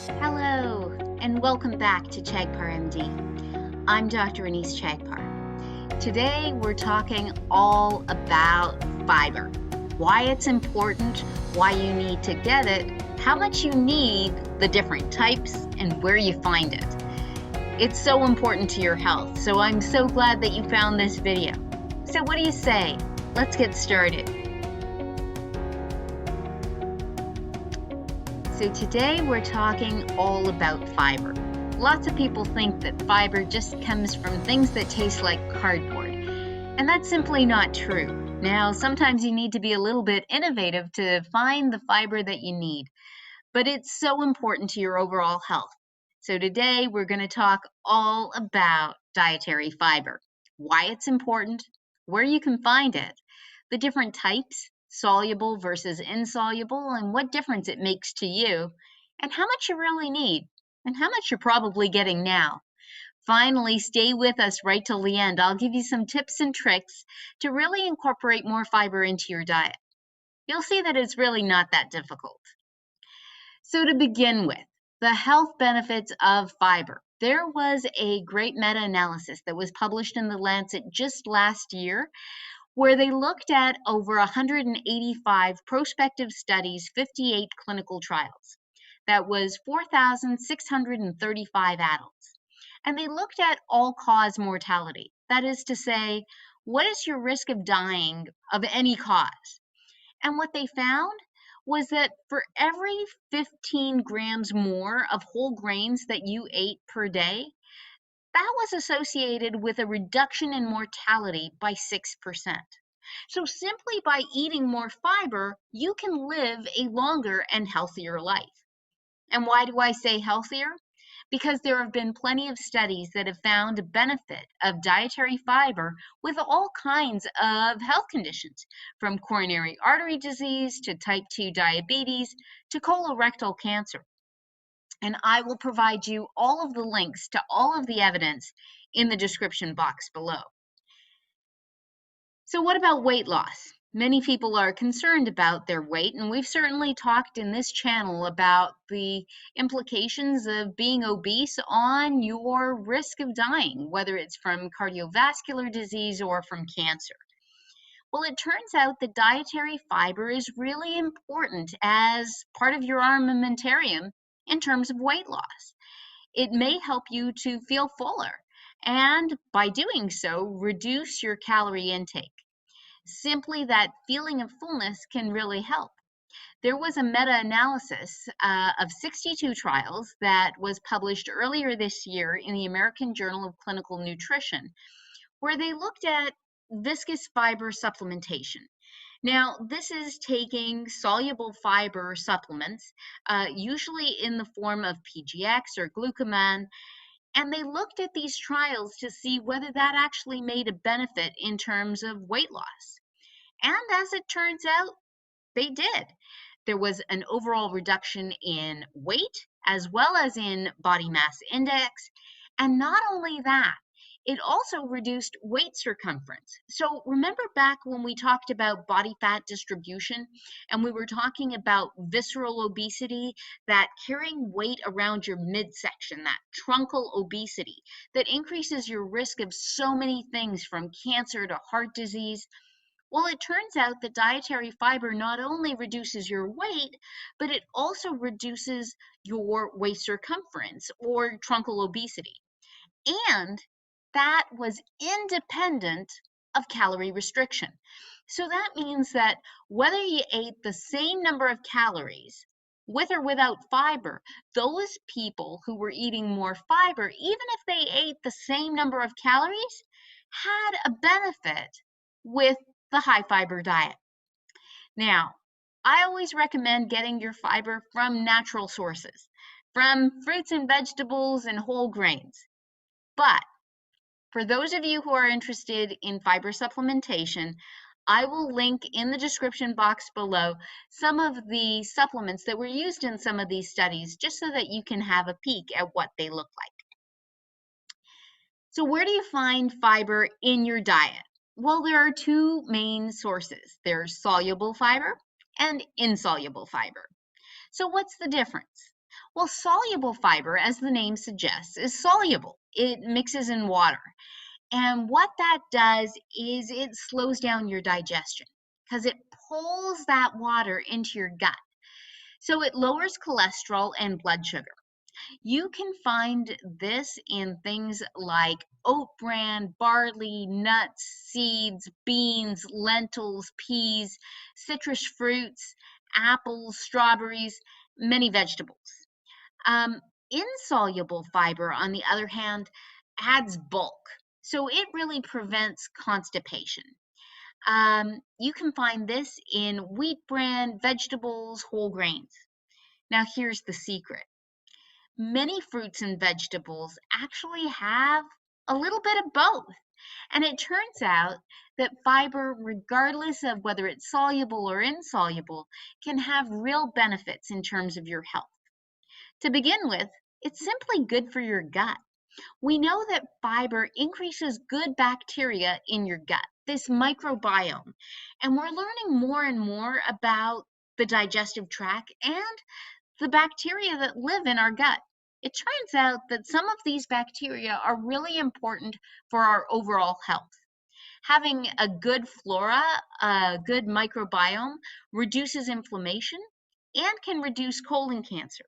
Hello, and welcome back to Chagpar MD. I'm Dr. Anise Chagpar. Today we're talking all about fiber, why it's important, why you need to get it, how much you need, the different types, and where you find it. It's so important to your health, so I'm so glad that you found this video. So what do you say? Let's get started. So today we're talking all about fiber. Lots of people think that fiber just comes from things that taste like cardboard, and that's simply not true. Now, sometimes you need to be a little bit innovative to find the fiber that you need, but it's so important to your overall health. So today we're going to talk all about dietary fiber, why it's important, where you can find it, the different types, soluble versus insoluble, and what difference it makes to you, and how much you really need, and how much you're probably getting now. Finally, stay with us right till the end. I'll give you some tips and tricks to really incorporate more fiber into your diet. You'll see that it's really not that difficult. So to begin with, the health benefits of fiber. There was a great meta-analysis that was published in The Lancet just last year where they looked at over 185 prospective studies, 58 clinical trials. That was 4,635 adults. And they looked at all-cause mortality. That is to say, what is your risk of dying of any cause? And what they found was that for every 15 grams more of whole grains that you ate per day, that was associated with a reduction in mortality by 6%. So simply by eating more fiber, you can live a longer and healthier life. And why do I say healthier? Because there have been plenty of studies that have found a benefit of dietary fiber with all kinds of health conditions, from coronary artery disease to type 2 diabetes to colorectal cancer. And I will provide you all of the links to all of the evidence in the description box below. So what about weight loss? Many people are concerned about their weight, and we've certainly talked in this channel about the implications of being obese on your risk of dying, whether it's from cardiovascular disease or from cancer. Well, it turns out that dietary fiber is really important as part of your armamentarium in terms of weight loss. It may help you to feel fuller, and by doing so, reduce your calorie intake. Simply that feeling of fullness can really help. There was a meta-analysis of 62 trials that was published earlier this year in the American Journal of Clinical Nutrition, where they looked at viscous fiber supplementation. Now, this is taking soluble fiber supplements, usually in the form of PGX or glucoman, and they looked at these trials to see whether that actually made a benefit in terms of weight loss. And as it turns out, they did. There was an overall reduction in weight as well as in body mass index. And not only that, it also reduced waist circumference. So remember back when we talked about body fat distribution and we were talking about visceral obesity, that carrying weight around your midsection, that truncal obesity that increases your risk of so many things from cancer to heart disease. Well, it turns out that dietary fiber not only reduces your weight, but it also reduces your waist circumference or truncal obesity. And that was independent of calorie restriction. So that means that whether you ate the same number of calories with or without fiber, those people who were eating more fiber, even if they ate the same number of calories, had a benefit with the high fiber diet. Now, I always recommend getting your fiber from natural sources, from fruits and vegetables and whole grains. But for those of you who are interested in fiber supplementation, I will link in the description box below some of the supplements that were used in some of these studies, just so that you can have a peek at what they look like. So where do you find fiber in your diet? Well, there are two main sources. There's soluble fiber and insoluble fiber. So what's the difference? Well, soluble fiber, as the name suggests, is soluble. It mixes in water. And what that does is it slows down your digestion because it pulls that water into your gut. So it lowers cholesterol and blood sugar. You can find this in things like oat bran, barley, nuts, seeds, beans, lentils, peas, citrus fruits, apples, strawberries, many vegetables. Insoluble fiber, on the other hand, adds bulk. So it really prevents constipation. You can find this in wheat bran, vegetables, whole grains. Now, here's the secret. Many fruits and vegetables actually have a little bit of both. And it turns out that fiber, regardless of whether it's soluble or insoluble, can have real benefits in terms of your health. To begin with, it's simply good for your gut. We know that fiber increases good bacteria in your gut, this microbiome, and we're learning more and more about the digestive tract and the bacteria that live in our gut. It turns out that some of these bacteria are really important for our overall health. Having a good flora, a good microbiome, reduces inflammation and can reduce colon cancer.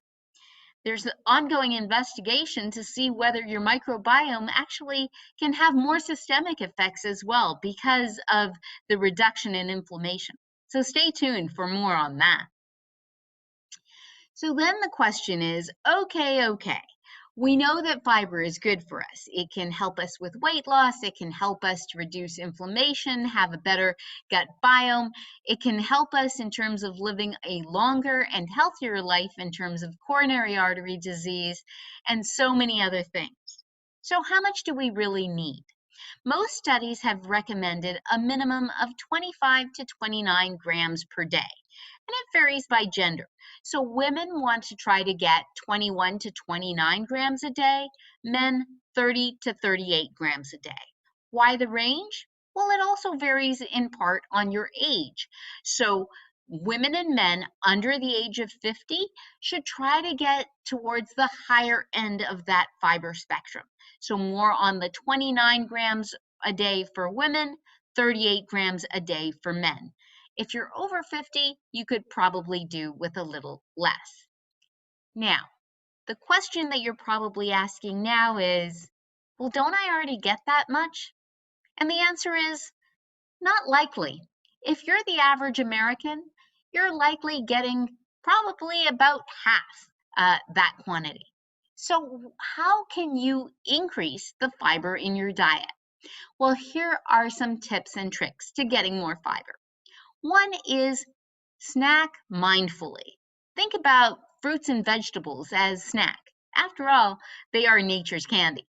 There's an ongoing investigation to see whether your microbiome actually can have more systemic effects as well because of the reduction in inflammation. So stay tuned for more on that. So then the question is, okay, we know that fiber is good for us. It can help us with weight loss. It can help us to reduce inflammation, have a better gut biome. It can help us in terms of living a longer and healthier life in terms of coronary artery disease and so many other things. So how much do we really need? Most studies have recommended a minimum of 25 to 29 grams per day, and it varies by gender. So women want to try to get 21 to 29 grams a day, men 30 to 38 grams a day. Why the range? Well, it also varies in part on your age. So women and men under the age of 50 should try to get towards the higher end of that fiber spectrum. So more on the 29 grams a day for women, 38 grams a day for men. If you're over 50, you could probably do with a little less. Now, the question that you're probably asking now is, well, don't I already get that much? And the answer is, not likely. If you're the average American, you're likely getting probably about half that quantity. So how can you increase the fiber in your diet? Well, here are some tips and tricks to getting more fiber. One is snack mindfully. Think about fruits and vegetables as snack. After all, they are nature's candy.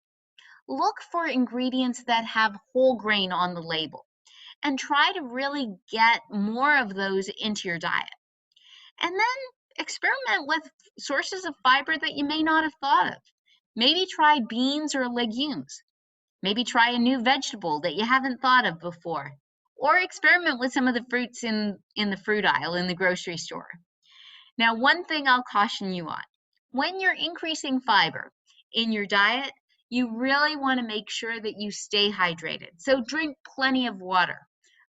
Look for ingredients that have whole grain on the label and try to really get more of those into your diet. And then experiment with sources of fiber that you may not have thought of. Maybe try beans or legumes. Maybe try a new vegetable that you haven't thought of before. Or experiment with some of the fruits in the fruit aisle in the grocery store. Now, one thing I'll caution you on. When you're increasing fiber in your diet, you really want to make sure that you stay hydrated. So drink plenty of water.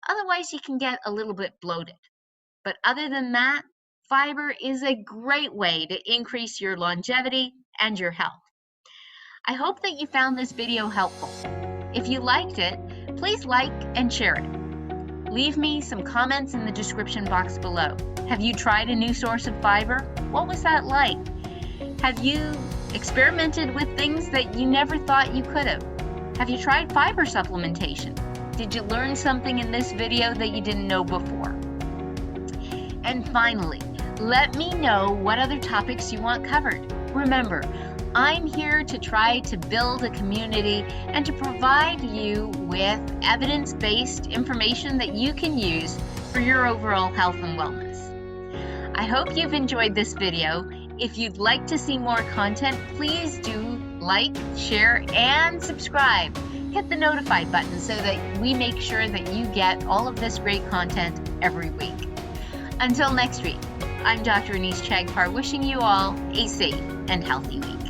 Otherwise, you can get a little bit bloated. But other than that, fiber is a great way to increase your longevity and your health. I hope that you found this video helpful. If you liked it, please like and share it. Leave me some comments in the description box below. Have you tried a new source of fiber? What was that like? Have you experimented with things that you never thought you could have? Have you tried fiber supplementation? Did you learn something in this video that you didn't know before? And finally, let me know what other topics you want covered. Remember, I'm here to try to build a community and to provide you with evidence-based information that you can use for your overall health and wellness. I hope you've enjoyed this video. If you'd like to see more content, please do like, share, and subscribe. Hit the notify button so that we make sure that you get all of this great content every week. Until next week, I'm Dr. Anise Chagpar, wishing you all a safe and healthy week.